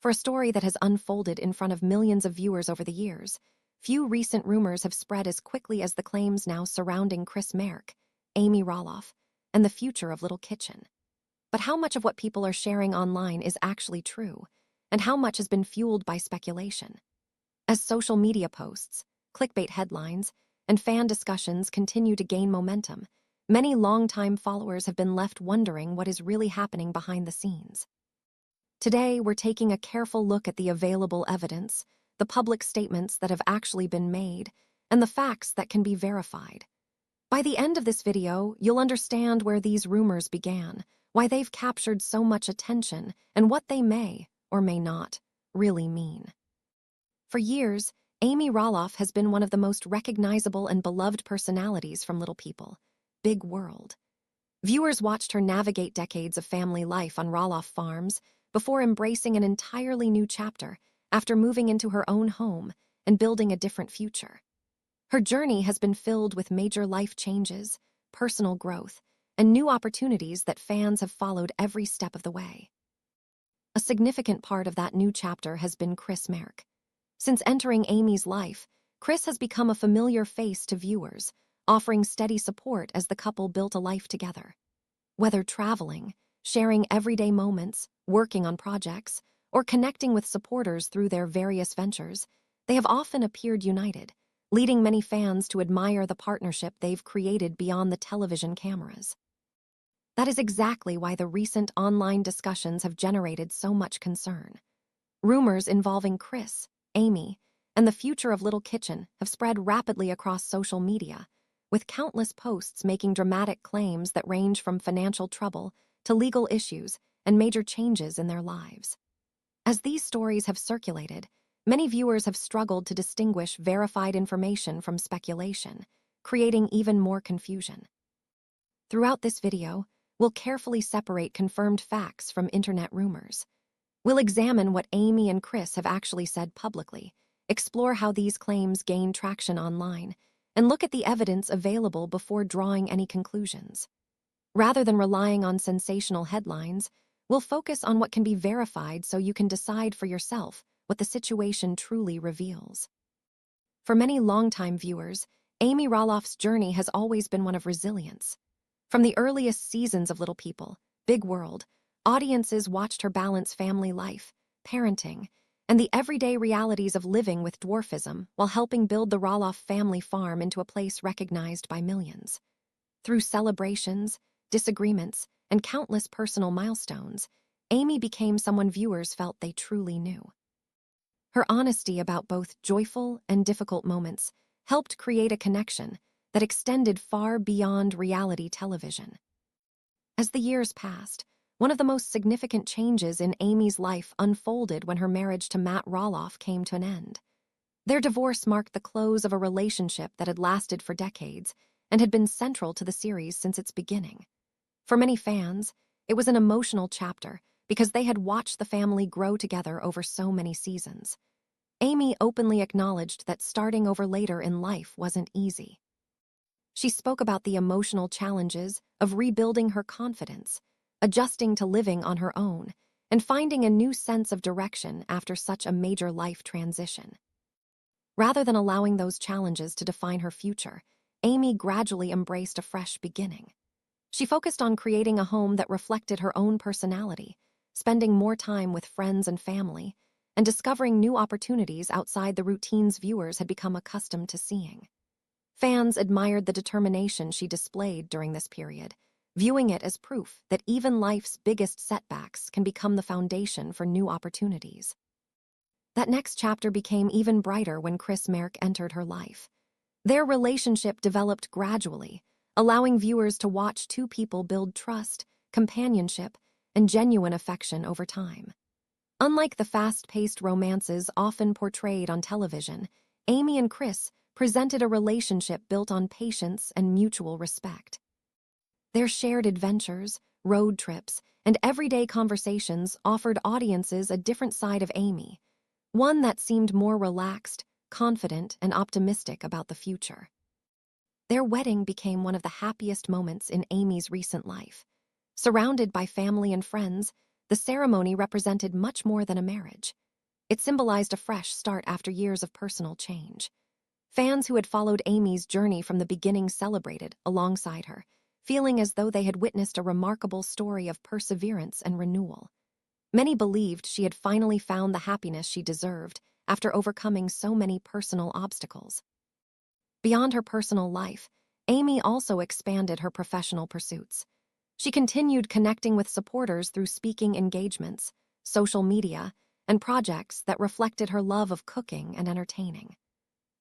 For a story that has unfolded in front of millions of viewers over the years, few recent rumors have spread as quickly as the claims now surrounding Chris Marek, Amy Roloff, and the future of Little Kitchen. But how much of what people are sharing online is actually true, and how much has been fueled by speculation? As social media posts, clickbait headlines, and fan discussions continue to gain momentum, many longtime followers have been left wondering what is really happening behind the scenes. Today, we're taking a careful look at the available evidence, the public statements that have actually been made, and the facts that can be verified. By the end of this video, you'll understand where these rumors began, why they've captured so much attention, and what they may, or may not, really mean. For years, Amy Roloff has been one of the most recognizable and beloved personalities from Little People, Big World. Viewers watched her navigate decades of family life on Roloff farms before embracing an entirely new chapter after moving into her own home and building a different future. Her journey has been filled with major life changes, personal growth, and new opportunities that fans have followed every step of the way. A significant part of that new chapter has been Chris Marek. Since entering Amy's life, Chris has become a familiar face to viewers, offering steady support as the couple built a life together. Whether traveling, sharing everyday moments, working on projects, or connecting with supporters through their various ventures, they have often appeared united, leading many fans to admire the partnership they've created beyond the television cameras. That is exactly why the recent online discussions have generated so much concern. Rumors involving Chris, Amy, and the future of Little Kitchen have spread rapidly across social media, with countless posts making dramatic claims that range from financial trouble to legal issues and major changes in their lives. As these stories have circulated, many viewers have struggled to distinguish verified information from speculation, creating even more confusion. Throughout this video, we'll carefully separate confirmed facts from internet rumors. We'll examine what Amy and Chris have actually said publicly, explore how these claims gain traction online, and look at the evidence available before drawing any conclusions. Rather than relying on sensational headlines, we'll focus on what can be verified so you can decide for yourself what the situation truly reveals. For many longtime viewers, Amy Roloff's journey has always been one of resilience. From the earliest seasons of Little People, Big World, audiences watched her balance family life, parenting, and the everyday realities of living with dwarfism while helping build the Roloff family farm into a place recognized by millions. Through celebrations, disagreements, and countless personal milestones, Amy became someone viewers felt they truly knew. Her honesty about both joyful and difficult moments helped create a connection that extended far beyond reality television. As the years passed, one of the most significant changes in Amy's life unfolded when her marriage to Matt Roloff came to an end. Their divorce marked the close of a relationship that had lasted for decades and had been central to the series since its beginning. For many fans, it was an emotional chapter because they had watched the family grow together over so many seasons. Amy openly acknowledged that starting over later in life wasn't easy. She spoke about the emotional challenges of rebuilding her confidence, adjusting to living on her own, and finding a new sense of direction after such a major life transition. Rather than allowing those challenges to define her future, Amy gradually embraced a fresh beginning. She focused on creating a home that reflected her own personality, spending more time with friends and family, and discovering new opportunities outside the routines viewers had become accustomed to seeing. Fans admired the determination she displayed during this period, viewing it as proof that even life's biggest setbacks can become the foundation for new opportunities. That next chapter became even brighter when Chris Marek entered her life. Their relationship developed gradually, allowing viewers to watch two people build trust, companionship, and genuine affection over time. Unlike the fast-paced romances often portrayed on television, Amy and Chris presented a relationship built on patience and mutual respect. Their shared adventures, road trips, and everyday conversations offered audiences a different side of Amy, one that seemed more relaxed, confident, and optimistic about the future. Their wedding became one of the happiest moments in Amy's recent life. Surrounded by family and friends, the ceremony represented much more than a marriage. It symbolized a fresh start after years of personal change. Fans who had followed Amy's journey from the beginning celebrated alongside her, feeling as though they had witnessed a remarkable story of perseverance and renewal. Many believed she had finally found the happiness she deserved after overcoming so many personal obstacles. Beyond her personal life, Amy also expanded her professional pursuits. She continued connecting with supporters through speaking engagements, social media, and projects that reflected her love of cooking and entertaining.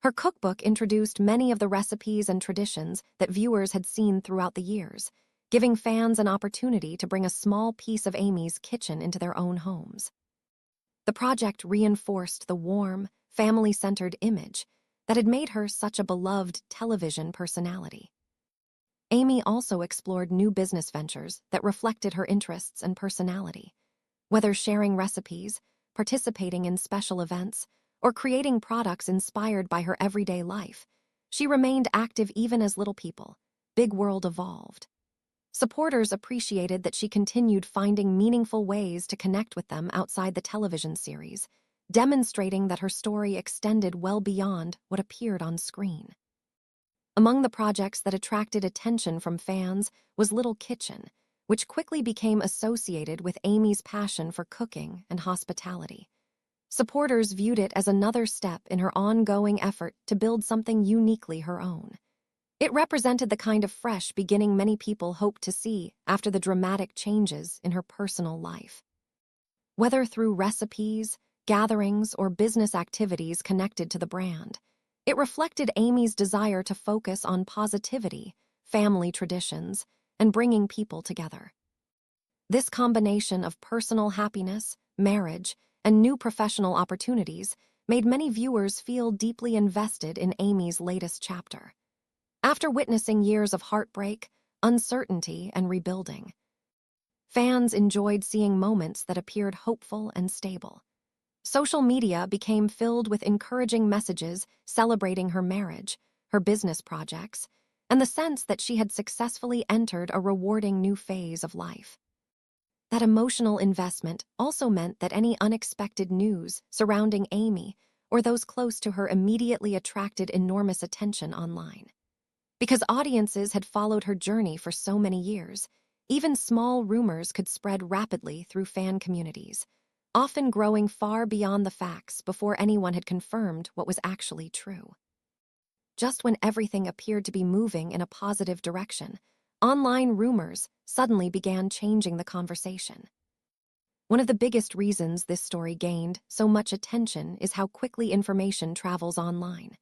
Her cookbook introduced many of the recipes and traditions that viewers had seen throughout the years, giving fans an opportunity to bring a small piece of Amy's kitchen into their own homes. The project reinforced the warm, family-centered image that had made her such a beloved television personality. Amy also explored new business ventures that reflected her interests and personality. Whether sharing recipes, participating in special events, or creating products inspired by her everyday life, she remained active even as Little People, Big World evolved. Supporters appreciated that she continued finding meaningful ways to connect with them outside the television series, demonstrating that her story extended well beyond what appeared on screen. Among the projects that attracted attention from fans was Little Kitchen, which quickly became associated with Amy's passion for cooking and hospitality. Supporters viewed it as another step in her ongoing effort to build something uniquely her own. It represented the kind of fresh beginning many people hoped to see after the dramatic changes in her personal life. Whether through recipes, gatherings, or business activities connected to the brand, it reflected Amy's desire to focus on positivity, family traditions, and bringing people together. This combination of personal happiness, marriage, and new professional opportunities made many viewers feel deeply invested in Amy's latest chapter. After witnessing years of heartbreak, uncertainty, and rebuilding, fans enjoyed seeing moments that appeared hopeful and stable. Social media became filled with encouraging messages celebrating her marriage, her business projects, and the sense that she had successfully entered a rewarding new phase of life. That emotional investment also meant that any unexpected news surrounding Amy or those close to her immediately attracted enormous attention online. Because audiences had followed her journey for so many years, even small rumors could spread rapidly through fan communities, often growing far beyond the facts before anyone had confirmed what was actually true. Just when everything appeared to be moving in a positive direction, online rumors suddenly began changing the conversation. One of the biggest reasons this story gained so much attention is how quickly information travels online.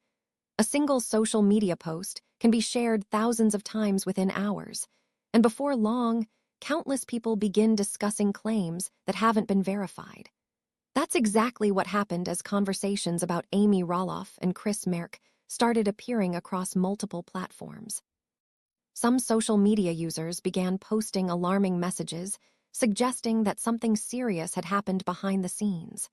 A single social media post can be shared thousands of times within hours, and before long, countless people begin discussing claims that haven't been verified. That's exactly what happened as conversations about Amy Roloff and Chris Marek started appearing across multiple platforms. Some social media users began posting alarming messages, suggesting that something serious had happened behind the scenes.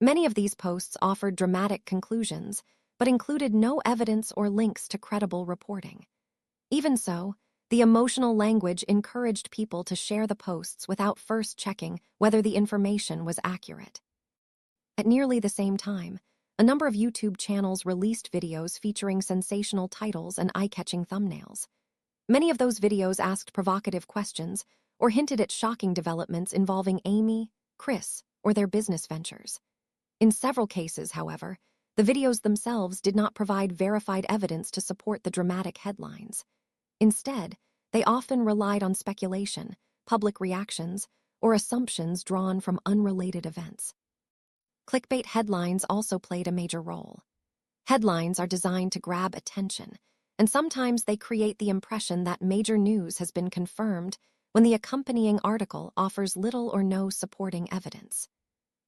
Many of these posts offered dramatic conclusions, but included no evidence or links to credible reporting. Even so, the emotional language encouraged people to share the posts without first checking whether the information was accurate. At nearly the same time, a number of YouTube channels released videos featuring sensational titles and eye-catching thumbnails. Many of those videos asked provocative questions or hinted at shocking developments involving Amy, Chris, or their business ventures. In several cases, however, the videos themselves did not provide verified evidence to support the dramatic headlines. Instead, they often relied on speculation, public reactions, or assumptions drawn from unrelated events. Clickbait headlines also played a major role. Headlines are designed to grab attention, and sometimes they create the impression that major news has been confirmed when the accompanying article offers little or no supporting evidence.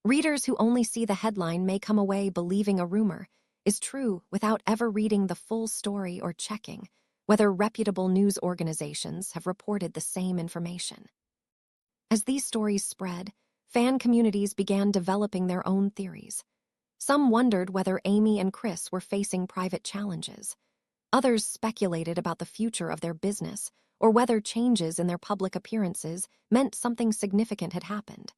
Readers who only see the headline may come away believing a rumor is true without ever reading the full story or checking whether reputable news organizations have reported the same information. As these stories spread, fan communities began developing their own theories. Some wondered whether Amy and Chris were facing private challenges. Others speculated about the future of their business or whether changes in their public appearances meant something significant had happened.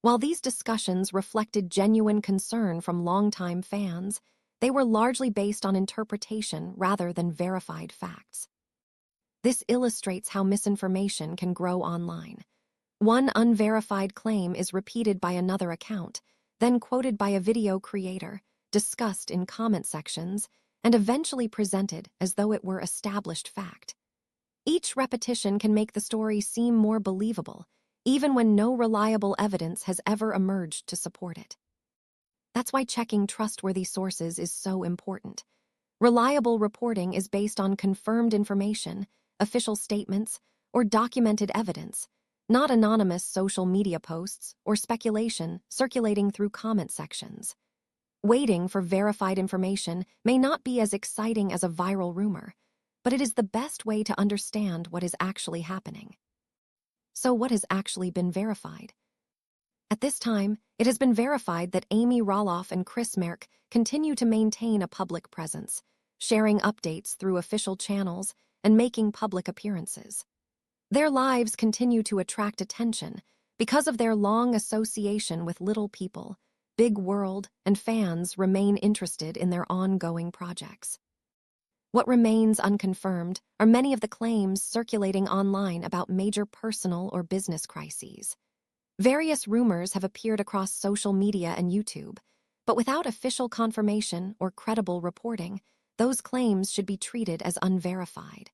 While these discussions reflected genuine concern from longtime fans, they were largely based on interpretation rather than verified facts. This illustrates how misinformation can grow online. One unverified claim is repeated by another account, then quoted by a video creator, discussed in comment sections, and eventually presented as though it were established fact. Each repetition can make the story seem more believable, even when no reliable evidence has ever emerged to support it. That's why checking trustworthy sources is so important. Reliable reporting is based on confirmed information, official statements, or documented evidence, not anonymous social media posts or speculation circulating through comment sections. Waiting for verified information may not be as exciting as a viral rumor, but it is the best way to understand what is actually happening. So what has actually been verified? At this time, it has been verified that Amy Roloff and Chris Marek continue to maintain a public presence, sharing updates through official channels and making public appearances. Their lives continue to attract attention because of their long association with little people. Big world and fans remain interested in their ongoing projects. What remains unconfirmed are many of the claims circulating online about major personal or business crises. Various rumors have appeared across social media and YouTube, but without official confirmation or credible reporting, those claims should be treated as unverified.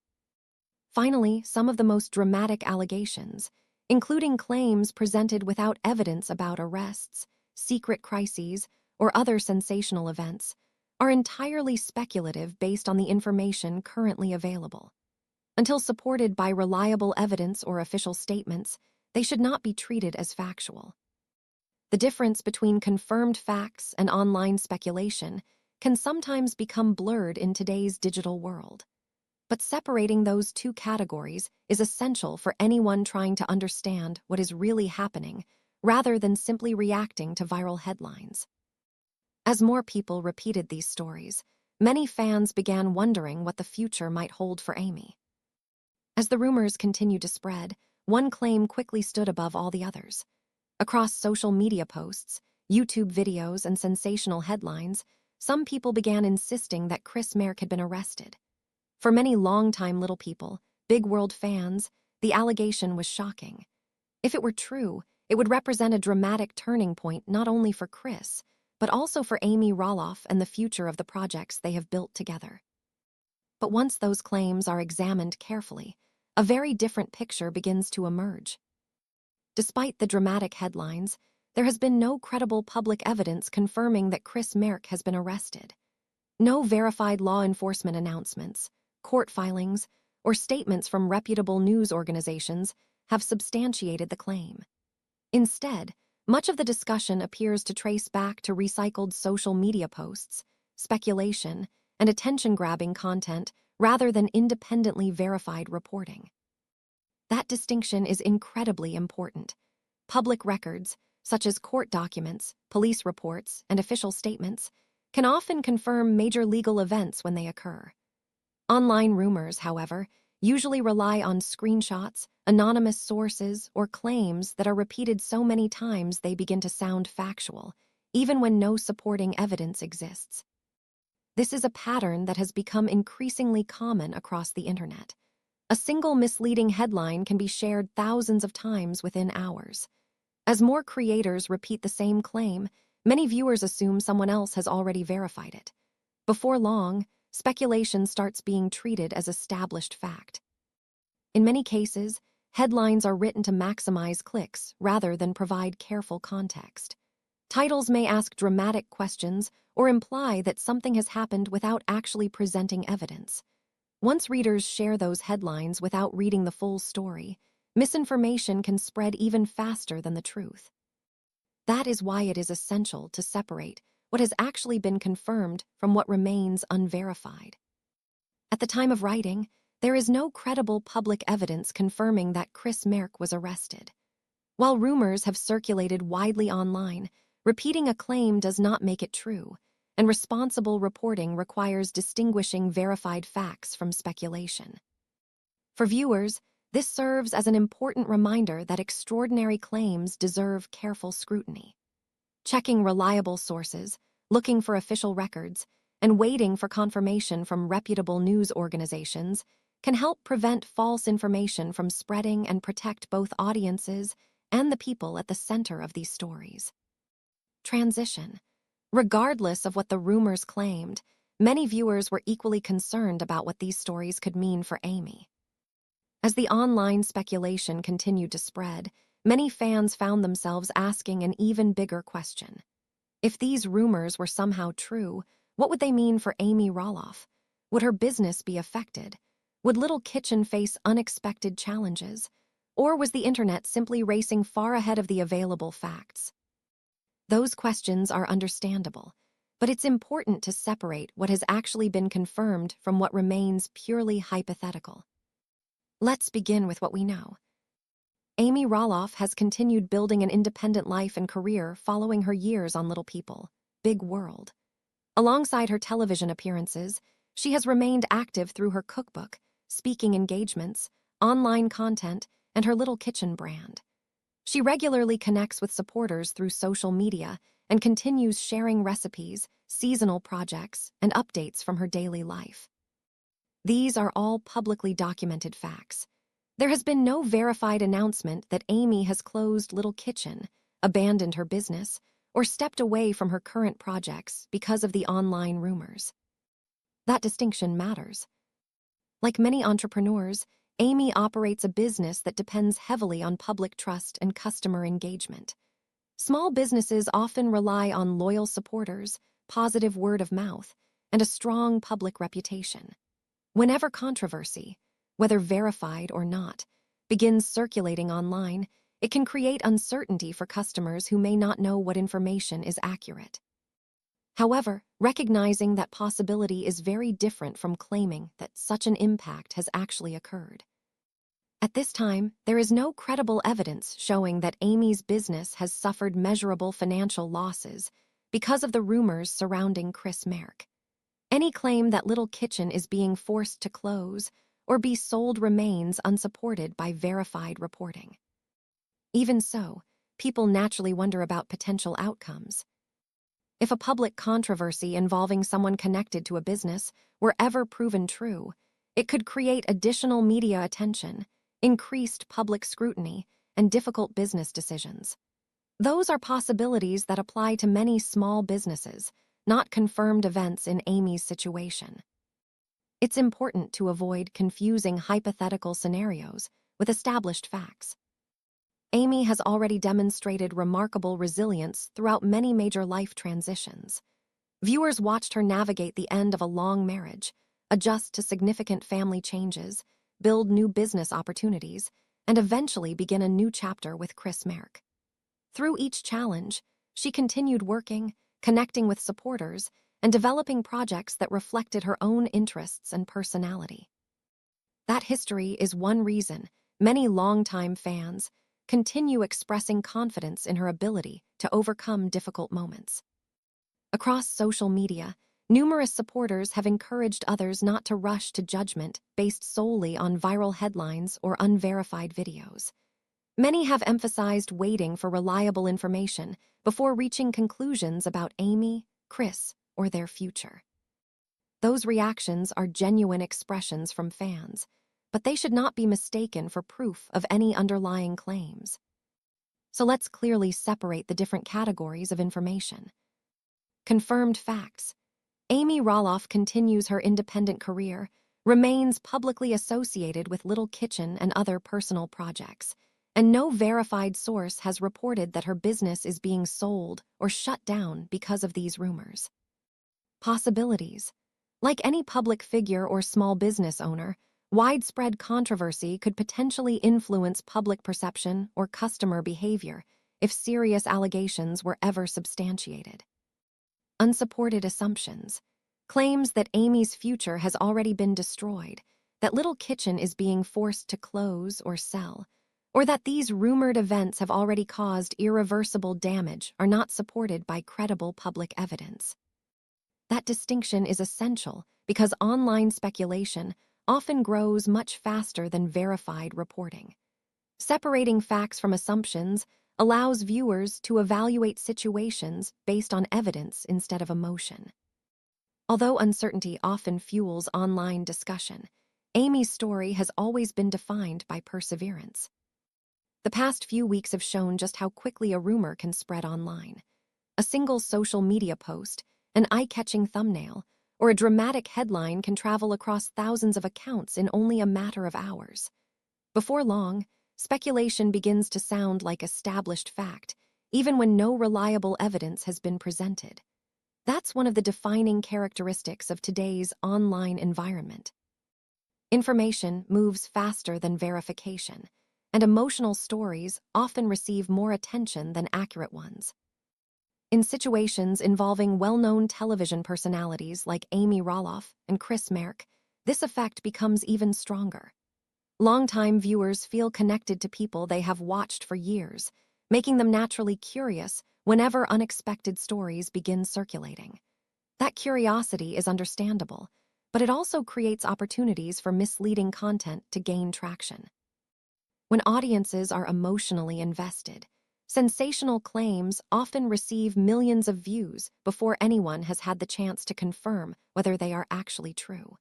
Finally, some of the most dramatic allegations, including claims presented without evidence about arrests, secret crises, or other sensational events, are entirely speculative based on the information currently available. Until supported by reliable evidence or official statements, they should not be treated as factual. The difference between confirmed facts and online speculation can sometimes become blurred in today's digital world. But separating those two categories is essential for anyone trying to understand what is really happening, rather than simply reacting to viral headlines. As more people repeated these stories, many fans began wondering what the future might hold for Amy. As the rumors continued to spread, one claim quickly stood above all the others. Across social media posts, YouTube videos, and sensational headlines, some people began insisting that Chris Marek had been arrested. For many longtime little people, big world fans, the allegation was shocking. If it were true, it would represent a dramatic turning point not only for Chris, but also for Amy Roloff and the future of the projects they have built together. But once those claims are examined carefully, a very different picture begins to emerge. Despite the dramatic headlines, there has been no credible public evidence confirming that Chris Marek has been arrested. No verified law enforcement announcements, court filings, or statements from reputable news organizations have substantiated the claim. Instead, much of the discussion appears to trace back to recycled social media posts, speculation, and attention-grabbing content rather than independently verified reporting. That distinction is incredibly important. Public records, such as court documents, police reports, and official statements, can often confirm major legal events when they occur. Online rumors, however, usually rely on screenshots, anonymous sources, or claims that are repeated so many times they begin to sound factual, even when no supporting evidence exists. This is a pattern that has become increasingly common across the internet. A single misleading headline can be shared thousands of times within hours. As more creators repeat the same claim, many viewers assume someone else has already verified it. Before long, speculation starts being treated as established fact. In many cases, headlines are written to maximize clicks rather than provide careful context. Titles may ask dramatic questions or imply that something has happened without actually presenting evidence. Once readers share those headlines without reading the full story, misinformation can spread even faster than the truth. That is why it is essential to separate what has actually been confirmed from what remains unverified. At the time of writing, there is no credible public evidence confirming that Chris Marek was arrested. While rumors have circulated widely online, repeating a claim does not make it true, and responsible reporting requires distinguishing verified facts from speculation. For viewers, This serves as an important reminder that extraordinary claims deserve careful scrutiny. Checking reliable sources, looking for official records, and waiting for confirmation from reputable news organizations can help prevent false information from spreading and protect both audiences and the people at the center of these stories. Transition. Regardless of what the rumors claimed, many viewers were equally concerned about what these stories could mean for Amy. As the online speculation continued to spread, many fans found themselves asking an even bigger question. If these rumors were somehow true, what would they mean for Amy Roloff? Would her business be affected? Would Little Kitchen face unexpected challenges? Or was the internet simply racing far ahead of the available facts? Those questions are understandable, but it's important to separate what has actually been confirmed from what remains purely hypothetical. Let's begin with what we know. Amy Roloff has continued building an independent life and career following her years on Little People, Big World. Alongside her television appearances, she has remained active through her cookbook, speaking engagements, online content, and her Little Kitchen brand. She regularly connects with supporters through social media and continues sharing recipes, seasonal projects, and updates from her daily life. These are all publicly documented facts. There has been no verified announcement that Amy has closed Little Kitchen, abandoned her business, or stepped away from her current projects because of the online rumors. That distinction matters. Like many entrepreneurs, Amy operates a business that depends heavily on public trust and customer engagement. Small businesses often rely on loyal supporters, positive word of mouth, and a strong public reputation. Whenever controversy, whether verified or not, begins circulating online, it can create uncertainty for customers who may not know what information is accurate. However, recognizing that possibility is very different from claiming that such an impact has actually occurred. At this time, there is no credible evidence showing that Amy's business has suffered measurable financial losses because of the rumors surrounding Chris Marek. Any claim that Little Kitchen is being forced to close or be sold remains unsupported by verified reporting. Even so, people naturally wonder about potential outcomes. If a public controversy involving someone connected to a business were ever proven true, it could create additional media attention, increased public scrutiny, and difficult business decisions. Those are possibilities that apply to many small businesses, not confirmed events in Amy's situation. It's important to avoid confusing hypothetical scenarios with established facts. Amy has already demonstrated remarkable resilience throughout many major life transitions. Viewers watched her navigate the end of a long marriage, adjust to significant family changes, build new business opportunities, and eventually begin a new chapter with Chris Marek. Through each challenge, she continued working, connecting with supporters, and developing projects that reflected her own interests and personality. That history is one reason many longtime fans continue expressing confidence in her ability to overcome difficult moments. Across social media, numerous supporters have encouraged others not to rush to judgment based solely on viral headlines or unverified videos. Many have emphasized waiting for reliable information before reaching conclusions about Amy, Chris, or their future. Those reactions are genuine expressions from fans, but they should not be mistaken for proof of any underlying claims. So let's clearly separate the different categories of information. Confirmed facts. Amy Roloff continues her independent career, remains publicly associated with Little Kitchen and other personal projects, and no verified source has reported that her business is being sold or shut down because of these rumors. Possibilities. Like any public figure or small business owner, widespread controversy could potentially influence public perception or customer behavior if serious allegations were ever substantiated. Unsupported assumptions. Claims that Amy's future has already been destroyed, that Little Kitchen is being forced to close or sell, or that these rumored events have already caused irreversible damage are not supported by credible public evidence. That distinction is essential because online speculation often grows much faster than verified reporting. Separating facts from assumptions allows viewers to evaluate situations based on evidence instead of emotion. Although uncertainty often fuels online discussion, Amy's story has always been defined by perseverance. The past few weeks have shown just how quickly a rumor can spread online. A single social media post, an eye-catching thumbnail, or a dramatic headline can travel across thousands of accounts in only a matter of hours. Before long, speculation begins to sound like established fact, even when no reliable evidence has been presented. That's one of the defining characteristics of today's online environment. Information moves faster than verification, and emotional stories often receive more attention than accurate ones. In situations involving well-known television personalities like Amy Roloff and Chris Marek, this effect becomes even stronger. Longtime viewers feel connected to people they have watched for years, making them naturally curious whenever unexpected stories begin circulating. That curiosity is understandable, but it also creates opportunities for misleading content to gain traction. When audiences are emotionally invested, sensational claims often receive millions of views before anyone has had the chance to confirm whether they are actually true.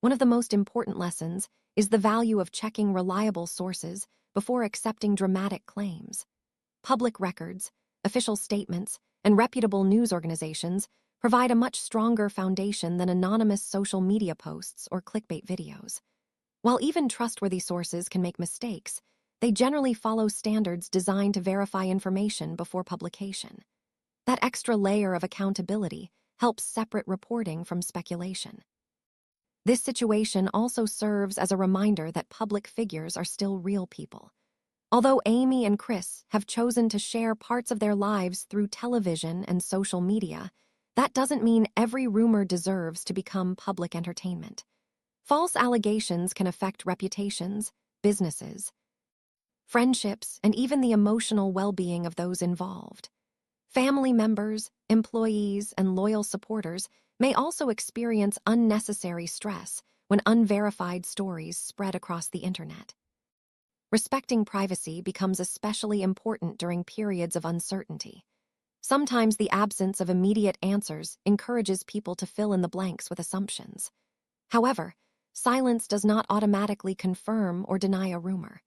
One of the most important lessons is the value of checking reliable sources before accepting dramatic claims. Public records, official statements, and reputable news organizations provide a much stronger foundation than anonymous social media posts or clickbait videos. While even trustworthy sources can make mistakes, they generally follow standards designed to verify information before publication. That extra layer of accountability helps separate reporting from speculation. This situation also serves as a reminder that public figures are still real people. Although Amy and Chris have chosen to share parts of their lives through television and social media, that doesn't mean every rumor deserves to become public entertainment. False allegations can affect reputations, businesses, friendships, and even the emotional well-being of those involved. Family members, employees, and loyal supporters may also experience unnecessary stress when unverified stories spread across the internet. Respecting privacy becomes especially important during periods of uncertainty. Sometimes the absence of immediate answers encourages people to fill in the blanks with assumptions. However, silence does not automatically confirm or deny a rumor.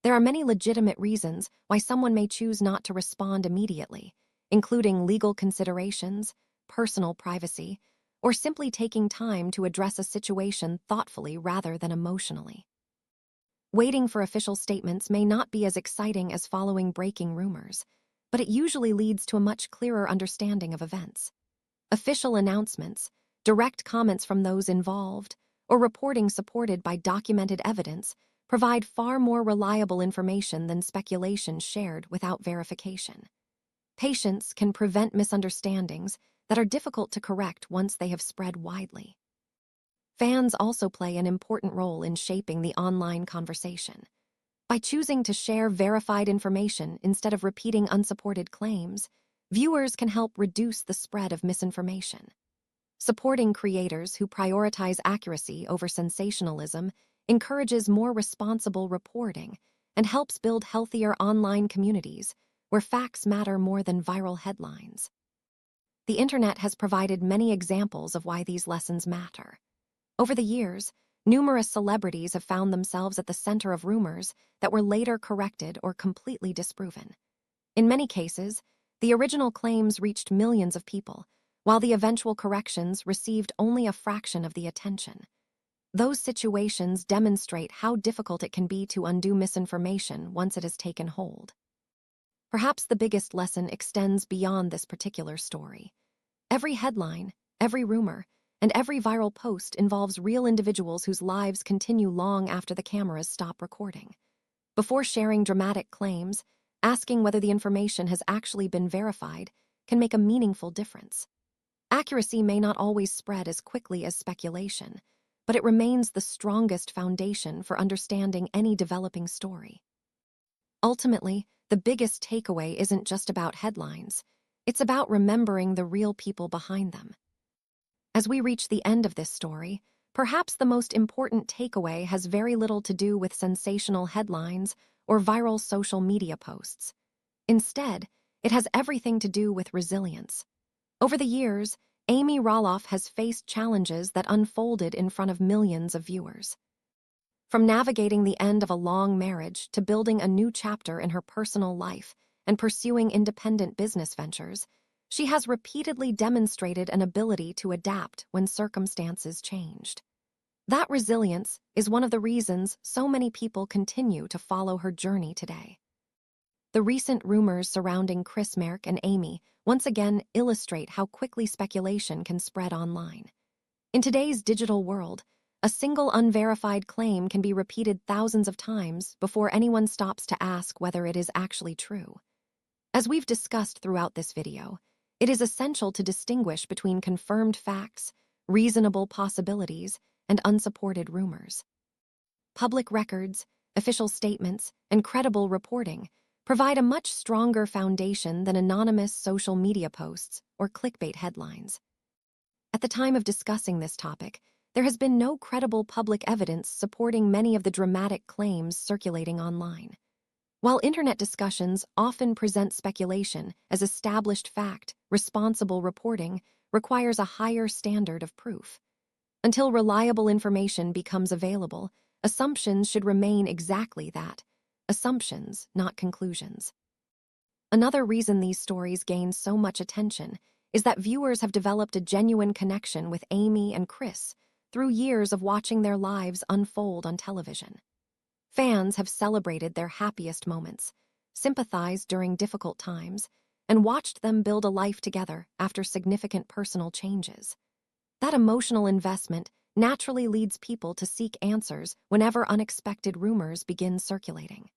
There are many legitimate reasons why someone may choose not to respond immediately, including legal considerations, personal privacy, or simply taking time to address a situation thoughtfully rather than emotionally. Waiting for official statements may not be as exciting as following breaking rumors, but it usually leads to a much clearer understanding of events. Official announcements, direct comments from those involved, or reporting supported by documented evidence provide far more reliable information than speculation shared without verification. Patience can prevent misunderstandings that are difficult to correct once they have spread widely. Fans also play an important role in shaping the online conversation. By choosing to share verified information instead of repeating unsupported claims, viewers can help reduce the spread of misinformation. Supporting creators who prioritize accuracy over sensationalism encourages more responsible reporting and helps build healthier online communities where facts matter more than viral headlines. The internet has provided many examples of why these lessons matter. Over the years, numerous celebrities have found themselves at the center of rumors that were later corrected or completely disproven. In many cases, the original claims reached millions of people, while the eventual corrections received only a fraction of the attention. Those situations demonstrate how difficult it can be to undo misinformation once it has taken hold. Perhaps the biggest lesson extends beyond this particular story. Every headline, every rumor, and every viral post involves real individuals whose lives continue long after the cameras stop recording. Before sharing dramatic claims, asking whether the information has actually been verified can make a meaningful difference. Accuracy may not always spread as quickly as speculation, but it remains the strongest foundation for understanding any developing story. Ultimately, the biggest takeaway isn't just about headlines. It's about remembering the real people behind them. As we reach the end of this story, perhaps the most important takeaway has very little to do with sensational headlines or viral social media posts. Instead, it has everything to do with resilience. Over the years, Amy Roloff has faced challenges that unfolded in front of millions of viewers. From navigating the end of a long marriage to building a new chapter in her personal life and pursuing independent business ventures, she has repeatedly demonstrated an ability to adapt when circumstances changed. That resilience is one of the reasons so many people continue to follow her journey today. The recent rumors surrounding Chris Marek and Amy once again illustrate how quickly speculation can spread online. In today's digital world, a single unverified claim can be repeated thousands of times before anyone stops to ask whether it is actually true. As we've discussed throughout this video, it is essential to distinguish between confirmed facts, reasonable possibilities, and unsupported rumors. Public records, official statements, and credible reporting provide a much stronger foundation than anonymous social media posts or clickbait headlines. At the time of discussing this topic, there has been no credible public evidence supporting many of the dramatic claims circulating online. While internet discussions often present speculation as established fact, responsible reporting requires a higher standard of proof. Until reliable information becomes available, assumptions should remain exactly that, assumptions, not conclusions. Another reason these stories gain so much attention is that viewers have developed a genuine connection with Amy and Chris through years of watching their lives unfold on television. Fans have celebrated their happiest moments, sympathized during difficult times, and watched them build a life together after significant personal changes. That emotional investment naturally leads people to seek answers whenever unexpected rumors begin circulating.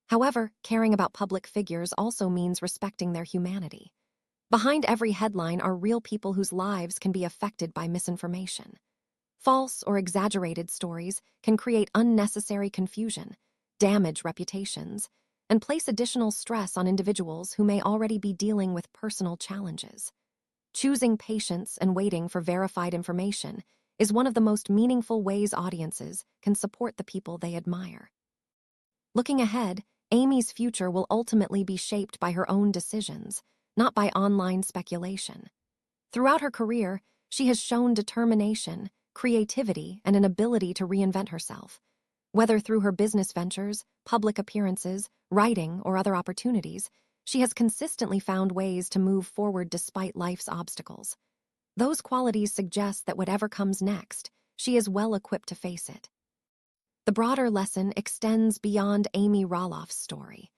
However, caring about public figures also means respecting their humanity. Behind every headline are real people whose lives can be affected by misinformation. False or exaggerated stories can create unnecessary confusion, damage reputations, and place additional stress on individuals who may already be dealing with personal challenges. Choosing patience and waiting for verified information is one of the most meaningful ways audiences can support the people they admire. Looking ahead, Amy's future will ultimately be shaped by her own decisions, not by online speculation. Throughout her career, she has shown determination, creativity, and an ability to reinvent herself. Whether through her business ventures, public appearances, writing, or other opportunities, she has consistently found ways to move forward despite life's obstacles. Those qualities suggest that whatever comes next, she is well equipped to face it. The broader lesson extends beyond Amy Roloff's story.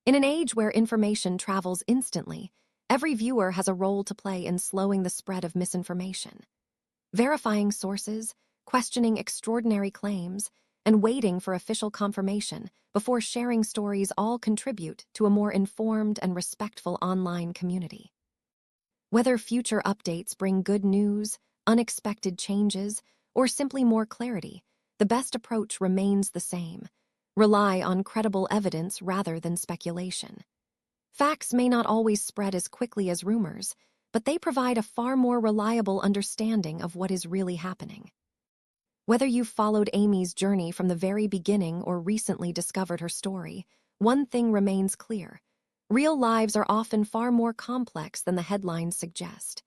In an age where information travels instantly, every viewer has a role to play in slowing the spread of misinformation. Verifying sources, questioning extraordinary claims, and waiting for official confirmation before sharing stories all contribute to a more informed and respectful online community. Whether future updates bring good news, unexpected changes, or simply more clarity, the best approach remains the same. Rely on credible evidence rather than speculation. Facts may not always spread as quickly as rumors, but they provide a far more reliable understanding of what is really happening. Whether you've followed Amy's journey from the very beginning or recently discovered her story, one thing remains clear. Real lives are often far more complex than the headlines suggest.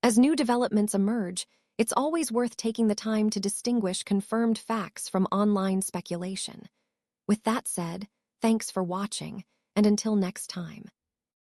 As new developments emerge, it's always worth taking the time to distinguish confirmed facts from online speculation. With that said, thanks for watching, and until next time.